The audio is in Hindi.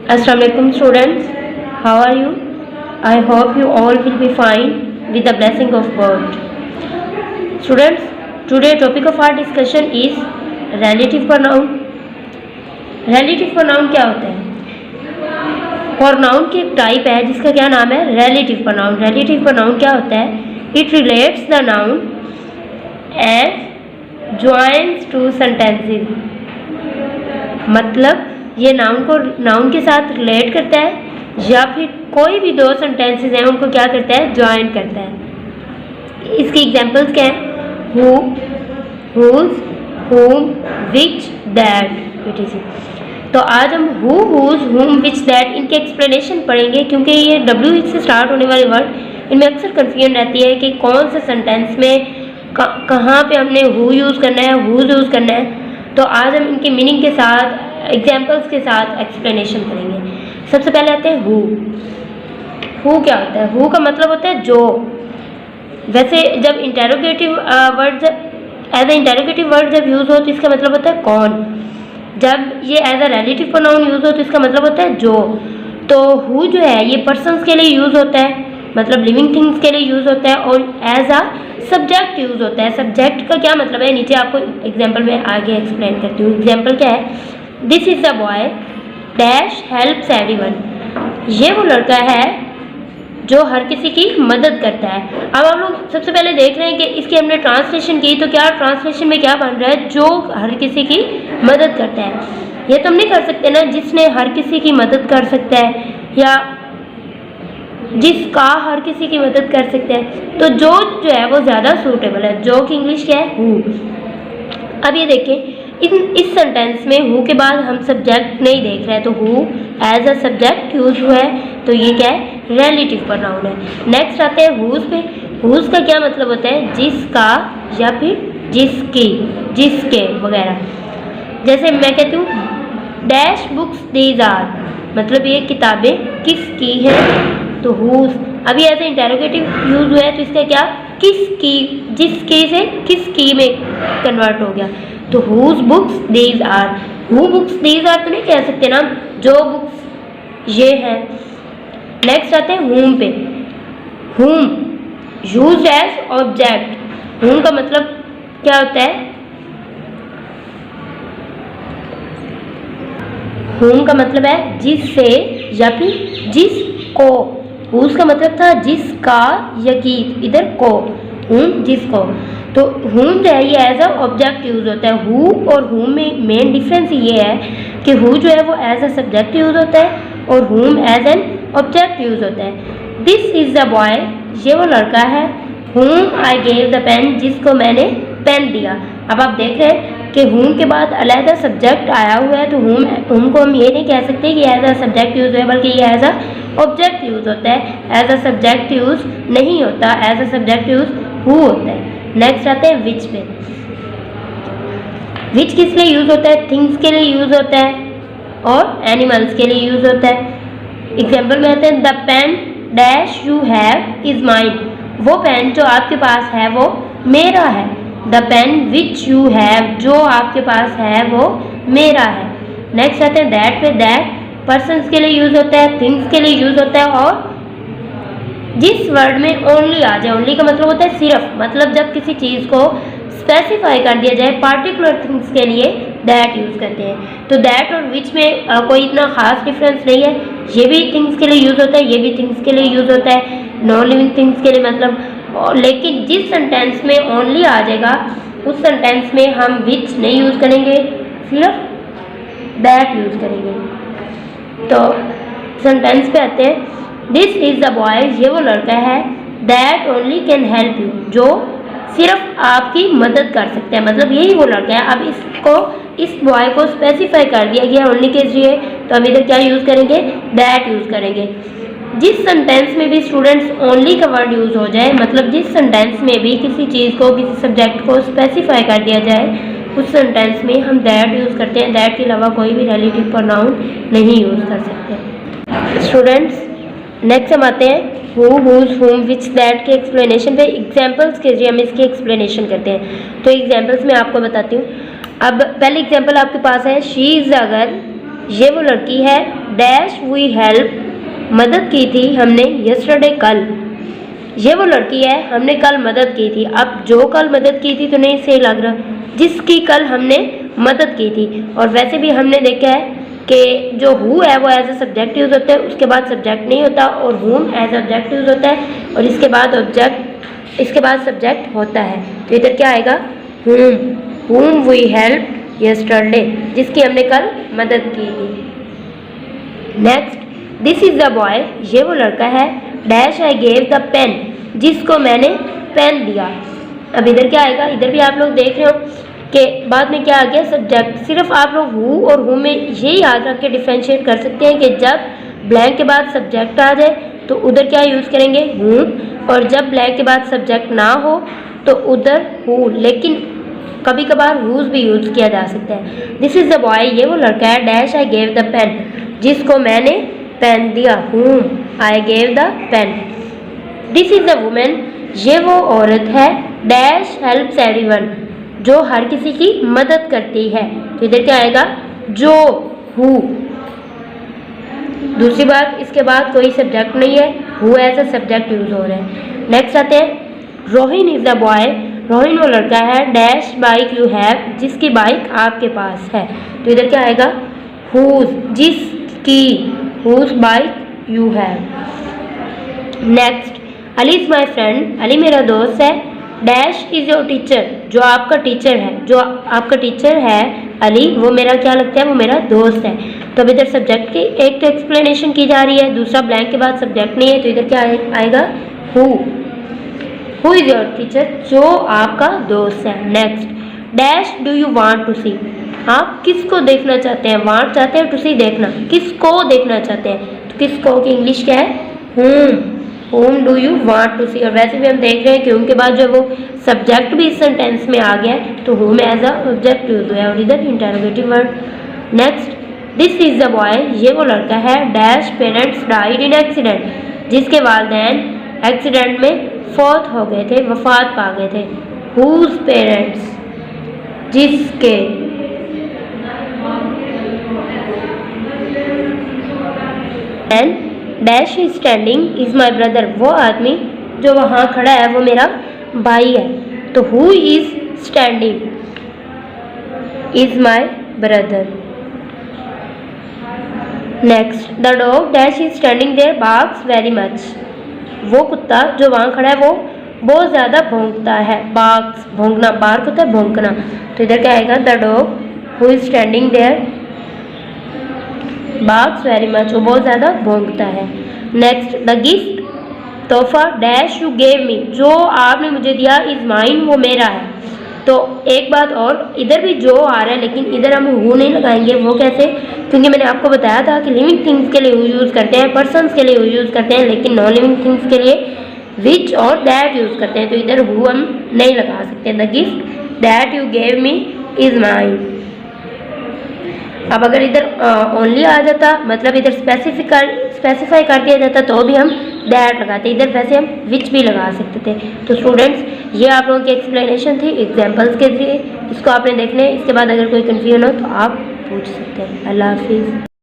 Assalamualaikum students, how are you? I hope you all will be fine with the blessing of God. Students, today topic of our discussion is relative pronoun. Relative pronoun क्या होता है? Pronoun की एक टाइप है जिसका क्या नाम है? Relative pronoun. Relative pronoun क्या होता है? It relates the noun as joins to sentences. मतलब ये नाउन के साथ रिलेट करता है या फिर कोई भी दो सेंटेंसेस हैं उनको क्या करता है? ज्वाइन करता है। इसकी एग्जांपल्स क्या हैं? हु, हुज, हुम, विच, दैट, etc. तो आज हम हु, हुज, हुम, विच, दैट इनके एक्सप्लेनेशन पढ़ेंगे क्योंकि ये WH से स्टार्ट होने वाले वर्ड इनमें अक्सर कन्फ्यूजन रहती है कि कौन से सेंटेंस में कहाँ पे हमने हु यूज़ करना है, हुज यूज़ करना है। तो आज हम इनके मीनिंग के साथ एग्जाम्पल्स के साथ एक्सप्लेनेशन करेंगे। सबसे पहले आते हैं हु। हु क्या होता है? हु का मतलब होता है जो। वैसे जब interrogative word as a interrogative word जब यूज़ हो तो इसका मतलब होता है कौन। जब ये as a relative pronoun use हो तो इसका मतलब होता है जो। तो हु जो है ये पर्सन्स के लिए यूज़ होता है, मतलब लिविंग थिंग्स के लिए यूज़ होता है, और एज अ सब्जेक्ट यूज़ होता है। सब्जेक्ट का क्या मतलब है नीचे आपको एग्जाम्पल में आगे एक्सप्लेन करती हूँ। एग्जाम्पल क्या है? This is the boy dash helps everyone. ये वो लड़का है जो हर किसी की मदद करता है। अब हम लोग सबसे पहले देख रहे हैं कि इसकी हमने ट्रांसलेशन की तो क्या ट्रांसलेशन में क्या बन रहा है? जो हर किसी की मदद करता है। ये तो हम नहीं कर सकते ना जिसने हर किसी की मदद कर सकता है या जिसका हर किसी की मदद कर सकते हैं। तो जो है वो ज़्यादा सूटेबल है। जो की इंग्लिश क्या है? हु। अब ये देखें इस सेंटेंस में हु के बाद हम सब्जेक्ट नहीं देख रहे हैं तो who as a subject use हुआ है तो ये क्या है? रिलेटिव प्रोनाउन है। नेक्स्ट आते हैं हुज पे। हुज का क्या मतलब होता है? जिसका या फिर जिसकी, जिसके वगैरह। जैसे मैं कहती हूँ डैश बुक्स दीज आर, मतलब ये किताबें किसकी हैं तो हुज। अभी एज ए इंटेरोगेटिव यूज हुआ है तो इसका क्या? किसकी, जिसके से किसकी में कन्वर्ट हो गया तो whose books these are. Who books these are तो नहीं कह सकते ना, जो बुक्स ये हैं। नेक्स्ट आते हैं हुम पे। हुम यूज्ड एज ऑब्जेक्ट। हुम का मतलब क्या होता है? हुम का मतलब है जिससे या फिर जिसको। हुज का मतलब था जिसका या की, इधर को, हुम जिसको। तो हुम जो है ये एज अ ऑब्जेक्ट यूज होता है। हु और हुम में मेन डिफरेंस ये है कि हु जो है वो एज अ सब्जेक्ट यूज होता है और हुम एज एन ऑब्जेक्ट यूज होता है। दिस इज द बॉय, ये वो लड़का है। हुम आई गेव द पेन, जिसको मैंने पेन दिया। अब आप देख रहे हैं कि हुम के बाद अलग सब्जेक्ट आया हुआ है तो हुम को हम ये नहीं कह सकते कि एज अ सब्जेक्ट यूज है, बल्कि ये एज अ ऑब्जेक्ट यूज होता है। एज अ सब्जेक्ट यूज नहीं होता, as a subject use who होता है। नेक्स्ट आते हैं विच पे। विच किस लिए यूज होता है? थिंग्स के लिए यूज होता है और एनिमल्स के लिए यूज होता है। एग्जाम्पल में आते हैं the pen dash you have is mine. वो पेन जो आपके पास है वो मेरा है। The pen which you have, जो आपके पास है वो मेरा है। नेक्स्ट आते हैं दैट पे। दैट पर्सन्स के लिए यूज होता है, थिंग्स के लिए यूज होता है, और जिस वर्ड में ओनली आ जाए, ओनली का मतलब होता है सिर्फ, मतलब जब किसी चीज़ को स्पेसिफाई कर दिया जाए पार्टिकुलर थिंग्स के लिए दैट यूज़ करते हैं। तो दैट और विच में कोई इतना खास डिफरेंस नहीं है। ये भी थिंग्स के लिए यूज़ होता है, ये भी थिंग्स के लिए यूज़ होता है, नॉन लिविंग थिंग्स के लिए मतलब। लेकिन जिस सेंटेंस में ओनली आ जाएगा उस सेंटेंस में हम विच नहीं यूज़ करेंगे, सिर्फ दैट यूज़ करेंगे। तो सेंटेंस पे आते हैं दिस इज़ द बॉय, ये वो लड़का है। That only can help you, जो सिर्फ आपकी मदद कर सकते हैं, मतलब यही वो लड़का है। अब इस बॉय को स्पेसिफाई कर दिया गया ओनली के जरिए तो हम इधर क्या यूज़ करेंगे? दैट यूज़ करेंगे। जिस सेंटेंस में भी स्टूडेंट्स ओनली का वर्ड यूज़ हो जाए, मतलब जिस सेंटेंस में भी किसी चीज़ को, किसी सब्जेक्ट को स्पेसिफाई कर दिया जाए उस सेंटेंस में हम दैट यूज़ करते हैं। दैट के अलावा कोई भी रिलेटिव प्रोनाउन नहीं यूज़ कर सकते। स्टूडेंट्स नेक्स्ट हम आते हैं हु, हुज, हुम, विच, दैट के एक्सप्लेनेशन पे। एग्जाम्पल्स के जरिए हम इसकी एक्सप्लेनेशन करते हैं। तो एग्जाम्पल्स मैं आपको बताती हूँ। अब पहले एग्जाम्पल आपके पास है शी इज़ अ गर्ल ये वो लड़की है डैश वी हेल्प मदद की थी हमने यस्टरडे कल। ये वो लड़की है हमने कल मदद की थी। अब जो कल मदद की थी तो नहीं सही लग रहा, जिसकी कल हमने मदद की थी। और वैसे भी हमने देखा है कि जो हु है वो एज ए सब्जेक्ट यूज़ होता है, उसके बाद सब्जेक्ट नहीं होता, और हुम एज ऑब्जेक्ट यूज़ होता है, और इसके बाद सब्जेक्ट होता है। तो इधर क्या आएगा, हुम वी हेल्प यस्टरडे, जिसकी हमने कल मदद की थी। Next, this is the boy, ये वो लड़का है dash I gave the pen, जिसको मैंने पेन दिया। अब इधर क्या आएगा, इधर भी आप लोग देख रहे हो कि बाद में क्या आ गया, सब्जेक्ट। सिर्फ आप लोग हु और हु में ये याद रख के डिफ्रेंशिएट कर सकते हैं कि जब ब्लैंक के बाद सब्जेक्ट आ जाए तो उधर क्या यूज़ करेंगे, हु, और जब ब्लैंक के बाद सब्जेक्ट ना हो तो उधर हु। लेकिन कभी कभार हुज भी यूज़ किया जा सकता है। दिस इज़ द बॉय, ये वो लड़का है dash I gave the pen, जिसको मैंने पेन दिया, whom I gave the pen. This is the women, ये वो औरत है डैश हेल्प्स एवरीवन, जो हर किसी की मदद करती है। तो इधर क्या आएगा, जो, हु। दूसरी बात, इसके बाद कोई सब्जेक्ट नहीं है, who as a subject use हो रहा है। नेक्स्ट आते हैं, Rohin is the boy, Rohin वो लड़का है डैश बाइक यू हैव, जिसकी बाइक आपके पास है। तो इधर क्या आएगा, हुज, जिसकी, whose bike you have. Next, Ali is my friend, Ali मेरा दोस्त है डैश इज़ योर टीचर, जो आपका टीचर है, जो आपका टीचर है अली, वो मेरा क्या लगता है, वो मेरा दोस्त है। तो अब इधर सब्जेक्ट की एक तो एक्सप्लेनेशन की जा रही है, दूसरा ब्लैंक के बाद सब्जेक्ट नहीं है, तो इधर क्या आएगा, हु इज़ योर टीचर, जो आपका दोस्त है। Next, dash do you want to see, आप किसको देखना चाहते हैं, वांट चाहते हैं, टू सी देखना, किसको देखना चाहते हैं, तो किसको की इंग्लिश क्या है, whom do you want to see। और वैसे भी हम देख रहे हैं कि उनके बाद जो वो सब्जेक्ट भी इस सेंटेंस में आ गया है, तो whom as a object use हुआ है, और इधर interrogative word. Next, this is the boy, ये वो लड़का है dash parents died in accident, जिसके वालिदैन एक्सीडेंट में फौत हो गए थे, वफात पा गए थे। whose पेरेंट्स, जिसके। And dash is standing is my brother, वो आदमी जो वहाँ खड़ा है वो मेरा भाई है। तो who is standing is my brother. Next, the dog dash is standing there barks very much, वो कुत्ता जो वहाँ खड़ा है वो बहुत ज़्यादा भौंकता है। बार्क्स, भौंकना, बार्क होता है भौंकना। तो इधर क्या आएगा, the dog who is standing there barks very much, वो बहुत ज़्यादा भौंकता है। नेक्स्ट, द गिफ्ट, तोहफा डैश यू गेव मी, जो आपने मुझे दिया, इज़ माइन, वो मेरा है। तो एक बात और, इधर भी जो आ रहा है लेकिन इधर हम हु नहीं लगाएंगे। वो कैसे, क्योंकि मैंने आपको बताया था कि लिविंग थिंग्स के लिए हु यूज़ करते हैं, पर्सन्स के लिए हु यूज़ करते हैं, लेकिन नॉन लिविंग थिंग्स के लिए विच और दैट यूज़ करते हैं। तो इधर हु हम नहीं लगा सकते। The gift that you gave me is mine. अब अगर इधर ओनली आ जाता, मतलब इधर स्पेसिफाई कर दिया जाता, तो भी हम दैट लगाते। इधर वैसे हम विच भी लगा सकते थे। तो स्टूडेंट्स, ये आप लोगों की एक्सप्लेनेशन थी एग्जाम्पल्स के जरिए, इसको आपने देखना है। इसके बाद अगर कोई कन्फ्यूजन हो तो आप पूछ सकते हैं। अल्लाह हाफिज़।